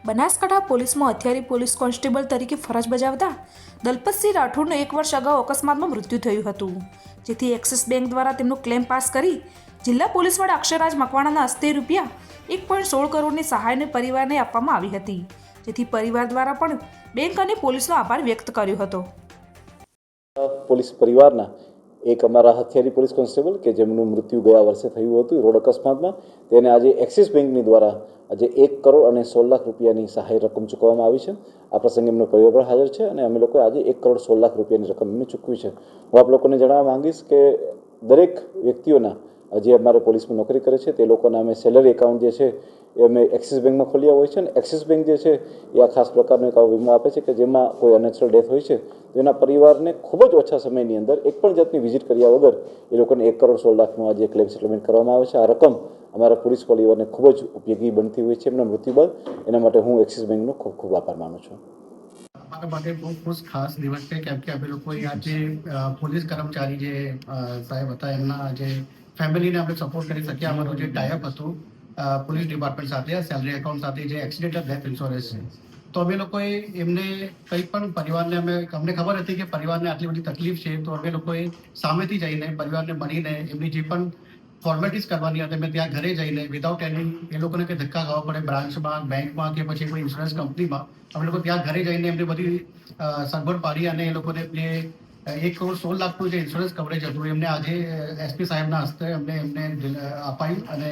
બનાસકાંઠા પોલીસમાં હથિયારી police constable તરીકે ફરજ બજાવતા દલપતસિંહ રાઠોડનું 1 વર્ષ અગાઉ અકસ્માતમાં મૃત્યુ થયું હતું, જેથી એક્સિસ બેંક દ્વારા તેમનો ક્લેમ પાસ કરી જિલ્લા પોલીસ વડા અક્ષરરાજ મકવાણાના હસ્તે રૂપિયા 1.16 કરોડની સહાયને પરિવારને આપવામાં આવી હતી, જેથી પરિવાર દ્વારા પણ બેંક અને પોલીસનો આભાર વ્યક્ત કર્યો હતો. પોલીસ પરિવારના એક અમારા હથિયારી પોલીસ કોન્સ્ટેબલ કે જેમનું મૃત્યુ ગયા વર્ષે થયું હતું રોડ અકસ્માતમાં, તેને આજે એક્સિસ બેંકની દ્વારા આજે 1 કરોડ અને 16 લાખ રૂપિયાની સહાય રકમ ચૂકવવામાં આવી છે. આ પ્રસંગે એમનો પરિવાર પણ હાજર છે અને અમે લોકોએ આજે 1 કરોડ 16 લાખ રૂપિયાની રકમ એમને ચૂકવી છે. હું આપ લોકોને જણાવવા માંગીશ કે દરેક વ્યક્તિઓના જે અમારે પોલીસમાં નોકરી કરે છે તે લોકોના અમે સેલરી એકાઉન્ટ જે છે એ અમે એક્સિસ બેંકમાં ખોલ્યા હોય છે અને એક્સિસ બેંક જે છે એ આ ખાસ પ્રકારનો એક વીમો આપે છે કે જેમાં કોઈ અનનેચરલ ડેથ હોય છે તો એના પરિવારને ખૂબ જ ઓછા સમયની અંદર એક પણ જાતની વિઝિટ કર્યા વગર એ લોકોને 1 કરોડ 16 લાખનું આજે ક્લેમ સેટલમેન્ટ કરવામાં આવે છે. આ રકમ અમારા પોલીસ પરિવારને ખૂબ જ ઉપયોગી બનતી હોય છે એમના મૃત્યુ બાદ. એના માટે હું એક્સિસ બેંકનો ખૂબ ખૂબ આભાર માનું છું. અમારા માટે બહુ ખાસ દિવસ છે, કેમ કે અમે લોકો આજે પોલીસ કર્મચારી જે સાહેબ હતા એમના જે ફેમિલીને આપણે સપોર્ટ કરી શક્યા. અમારું જે ટાઈઅપ હતું પોલીસ ડિપાર્ટમેન્ટ સાથે સેલરી એકાઉન્ટ સાથે જે એક્સિડેન્ટલ ડેથ ઇન્સ્યોરન્સ છે, તો અમે લોકોએ એમને કંઈ પણ પરિવારને અમને ખબર હતી કે પરિવારને આટલી બધી તકલીફ છે, તો અમે લોકોએ સામેથી જઈને પરિવારને મળીને એમની જે પણ ફોર્મેલિટીઝ કરવાની હતી અમે ત્યાં ઘરે જઈને વિધાઉટ એની એ લોકોને કંઈ ધક્કા ખાવા પડે બ્રાન્ચમાં, બેંકમાં કે પછી કોઈ ઇન્સ્યોરન્સ કંપનીમાં, અમે લોકો ત્યાં ઘરે જઈને એમને બધી સગવડ પાડી અને એ લોકોને જે 1 કરોડ 16 લાખનું જે ઇન્સ્યોરન્સ કવરેજ હતું એમને આજે એસપી સાહેબના હસ્તે એમને અપાયું. અને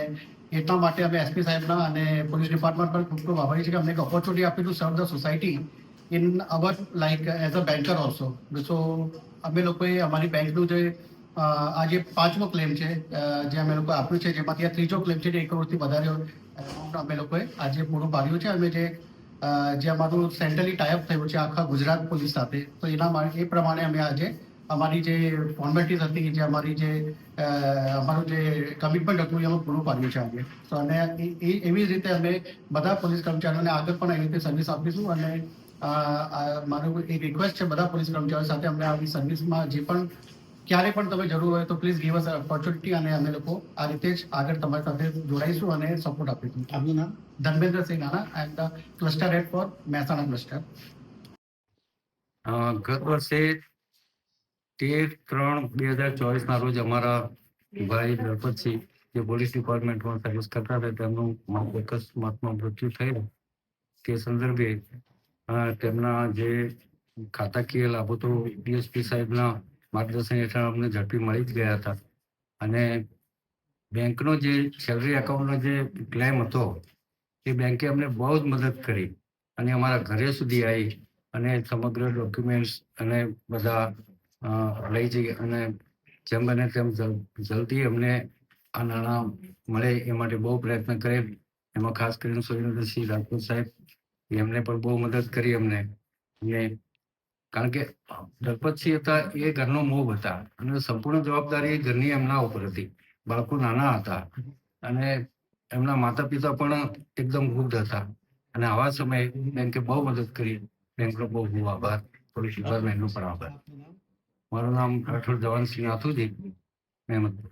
એટલા માટે અમે એસપી સાહેબના અને પોલીસ ડિપાર્ટમેન્ટ પર ખૂબ ખૂબ આભારી છે કે અમને એક ઓપોર્ચ્યુનિટી આપી to serve the society in our like as a banker also. So અમે લોકોએ અમારી બેંકનું જે આજે 5મો ક્લેમ છે જે અમે લોકો આપ્યું છે, જેમાંથી આ 3જો ક્લેમ છે જે 1 કરોડથી વધારે અમાઉન્ટ અમે લોકોએ આજે પૂરું પાડ્યું છે. અમે જે અમારું સેન્ટ્રલી ટાઈઅપ થયું છે આખા ગુજરાત પોલીસ સાથે, તો એ પ્રમાણે અમે આજે અમારી જે ફોર્મેલિટીઝ હતી, જે અમારું જે કમિટમેન્ટ હતું એ અમે પૂરું પાડ્યું છે આજે. તો અને એવી જ રીતે અમે બધા પોલીસ કર્મચારીઓને આગળ પણ એવી રીતે સર્વિસ આપીશું. અને મારું એક રિક્વેસ્ટ છે બધા પોલીસ કર્મચારીઓ સાથે, અમને આવી સર્વિસમાં જે પણ ક્યારે પણ તમે જરૂર હોય તો પ્લીઝ ગીવ અસ ઓપોર્ચ્યુનિટી અને અમે લોકો આ રીતે જ આગળ તમારી સાથે જોડાઈશું અને સપોર્ટ આપીશું. આપનું નામ? Dharmendrasinh Nana. I am the cluster head for Mehsana cluster. ગત વર્ષે 13/3/2024 રોજ અમારા ભાઈ દલપતસિંહ જે પોલીસ ડિપાર્ટમેન્ટમાં સર્વિસ કરતા હતા તેમનું અકસ્માતમાં મૃત્યુ થયું. તે સંદર્ભે તેમના જે ખાતાકીય લાભો તો ડીએસપી સાહેબના માર્ગદર્શન હેઠળ અમને ઝડપી મળી જ ગયા હતા. અને બેંકનો જે સેલરી એકાઉન્ટનો જે ક્લેમ હતો એ બેંકે અમને બહુ જ મદદ કરી અને અમારા ઘરે સુધી આવી અને સમગ્ર ડોક્યુમેન્ટ્સ અને બધા લઈ જઈ અને જેમ બને તેમ જલ્દી અમને આ નાણાં મળે એ માટે બહુ પ્રયત્ન કરે. એમાં ખાસ કરીને સુરેન્દ્રસિંહ રાજપૂત સાહેબ એમને પણ બહુ મદદ કરી અમને. અને કારણ કે દલપતસિંહ હતા એ ઘરનો મોભ હતા અને સંપૂર્ણ જવાબદારી ઘરની એમના ઉપર હતી. બાળકો નાના હતા અને એમના માતા પિતા પણ એકદમ વૃદ્ધ હતા અને આવા સમયે બેંકે બહુ મદદ કરી. બેંકનો બહુ બહુ આભાર. પોલીસ ડિપાર્ટમેન્ટનો પણ આભાર. મારું નામ રાઠોડ ધવનસિંહ નાથુજી, મહેમદપુર.